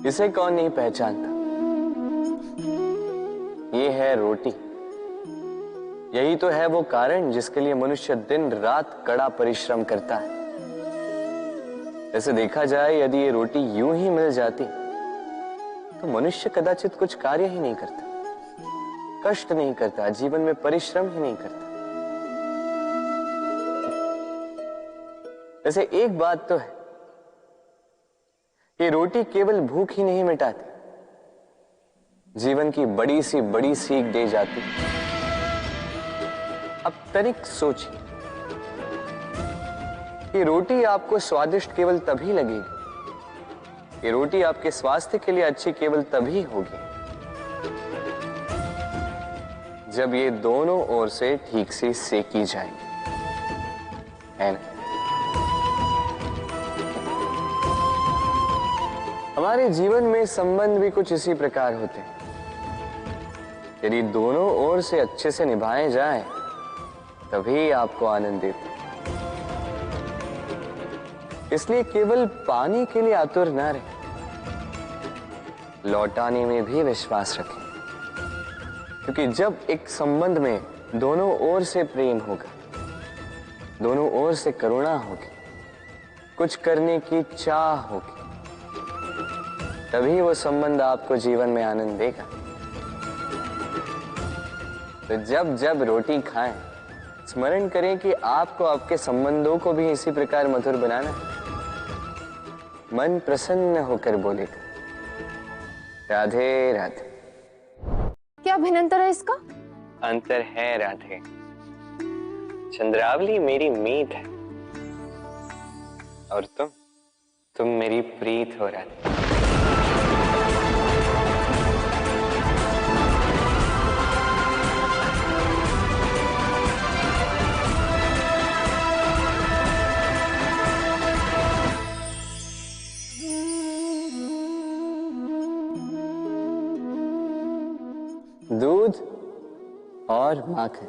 इसे कौन नहीं पहचानता? ये है रोटी। यही तो है वो कारण जिसके लिए मनुष्य दिन रात कड़ा परिश्रम करता है। ऐसे देखा जाए, यदि ये रोटी यूं ही मिल जाती तो मनुष्य कदाचित कुछ कार्य ही नहीं करता, कष्ट नहीं करता, जीवन में परिश्रम ही नहीं करता। वैसे एक बात तो है, ये रोटी केवल भूख ही नहीं मिटाती, जीवन की बड़ी सी बड़ी सीख दे जाती। अब तनिक सोचिए, ये रोटी आपको स्वादिष्ट केवल तभी लगेगी, ये रोटी आपके स्वास्थ्य के लिए अच्छी केवल तभी होगी जब ये दोनों ओर से ठीक से सेकी जाएगी, है ना? हमारे जीवन में संबंध भी कुछ इसी प्रकार होते हैं। यदि दोनों ओर से अच्छे से निभाए जाए तभी आपको आनंद देते। इसलिए केवल पानी के लिए आतुर ना रहे, लौटाने में भी विश्वास रखें। क्योंकि जब एक संबंध में दोनों ओर से प्रेम होगा, दोनों ओर से करुणा होगी, कुछ करने की चाह होगी, तभी वो संबंध आपको जीवन में आनंद देगा। तो जब जब रोटी खाएं, स्मरण करें कि आपको आपके संबंधों को भी इसी प्रकार मधुर बनाना है। मन प्रसन्न होकर बोलेगा, राधे राधे। क्या भिन्नतर है इसका? अंतर है राधे। चंद्रावली मेरी मीत है और तुम मेरी प्रीत हो राधे। दूध और माखन।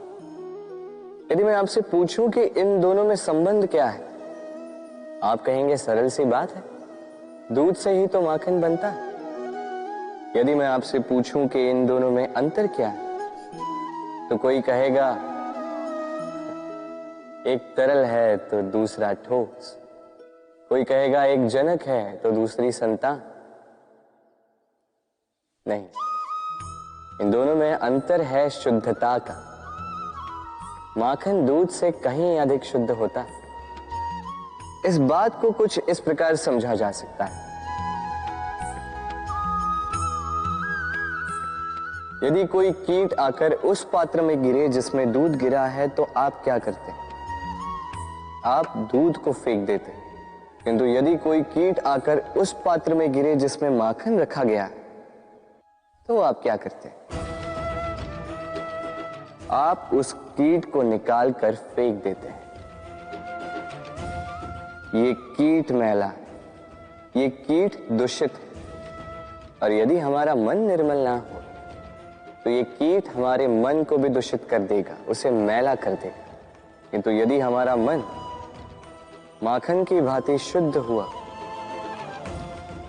यदि मैं आपसे पूछूं कि इन दोनों में संबंध क्या है, आप कहेंगे सरल सी बात है, दूध से ही तो माखन बनता है। यदि मैं आपसे पूछूं कि इन दोनों में अंतर क्या है, तो कोई कहेगा एक तरल है तो दूसरा ठोस, कोई कहेगा एक जनक है तो दूसरी संतान। नहीं, इन दोनों में अंतर है शुद्धता का। माखन दूध से कहीं अधिक शुद्ध होता है। इस बात को कुछ इस प्रकार समझा जा सकता है। यदि कोई कीट आकर उस पात्र में गिरे जिसमें दूध गिरा है, तो आप क्या करते? आप दूध को फेंक देते। किंतु यदि कोई कीट आकर उस पात्र में गिरे जिसमें माखन रखा गया, तो आप क्या करते? आप उस कीट को निकाल कर फेंक देते हैं। ये कीट मैला है, ये कीट दूषित है। और यदि हमारा मन निर्मल ना हो तो ये कीट हमारे मन को भी दूषित कर देगा, उसे मैला कर देगा। किंतु यदि हमारा मन माखन की भांति शुद्ध हुआ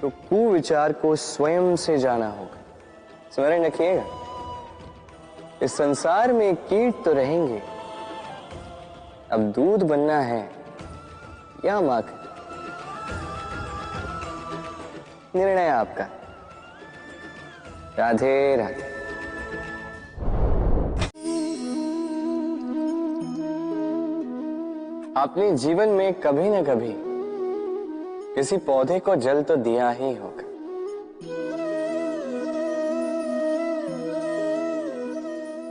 तो कुविचार को स्वयं से जाना होगा। स्मरण रखिएगा, इस संसार में कीट तो रहेंगे, अब दूध बनना है या माखन, निर्णय आपका। राधे राधे। आपने जीवन में कभी न कभी किसी पौधे को जल तो दिया ही होगा।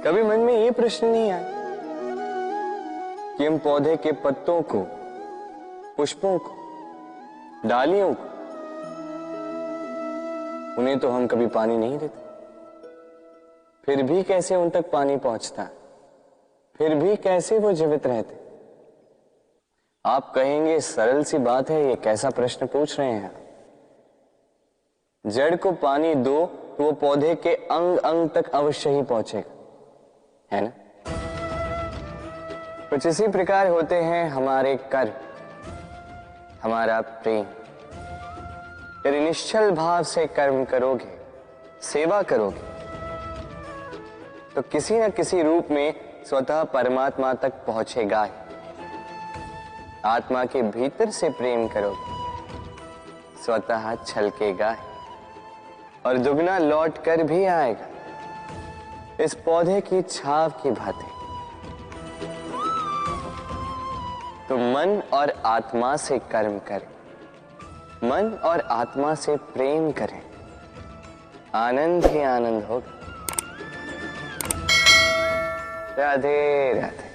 कभी मन में ये प्रश्न नहीं आया कि हम पौधे के पत्तों को, पुष्पों को, डालियों को, उन्हें तो हम कभी पानी नहीं देते, फिर भी कैसे उन तक पानी पहुंचता, फिर भी कैसे वो जीवित रहते? आप कहेंगे सरल सी बात है, ये कैसा प्रश्न पूछ रहे हैं? जड़ को पानी दो तो वो पौधे के अंग अंग तक अवश्य ही पहुंचेगा, है ना? कुछ इसी प्रकार होते हैं हमारे कर्म, हमारा प्रेम। यदि निश्चल भाव से कर्म करोगे, सेवा करोगे, तो किसी न किसी रूप में स्वतः परमात्मा तक पहुंचेगा ही। आत्मा के भीतर से प्रेम करोगे, स्वतः छलकेगा ही और दुगना लौट कर भी आएगा, इस पौधे की छाव की भांति। तो मन और आत्मा से कर्म करें, मन और आत्मा से प्रेम करें, आनंद ही आनंद होगा। राधे राधे।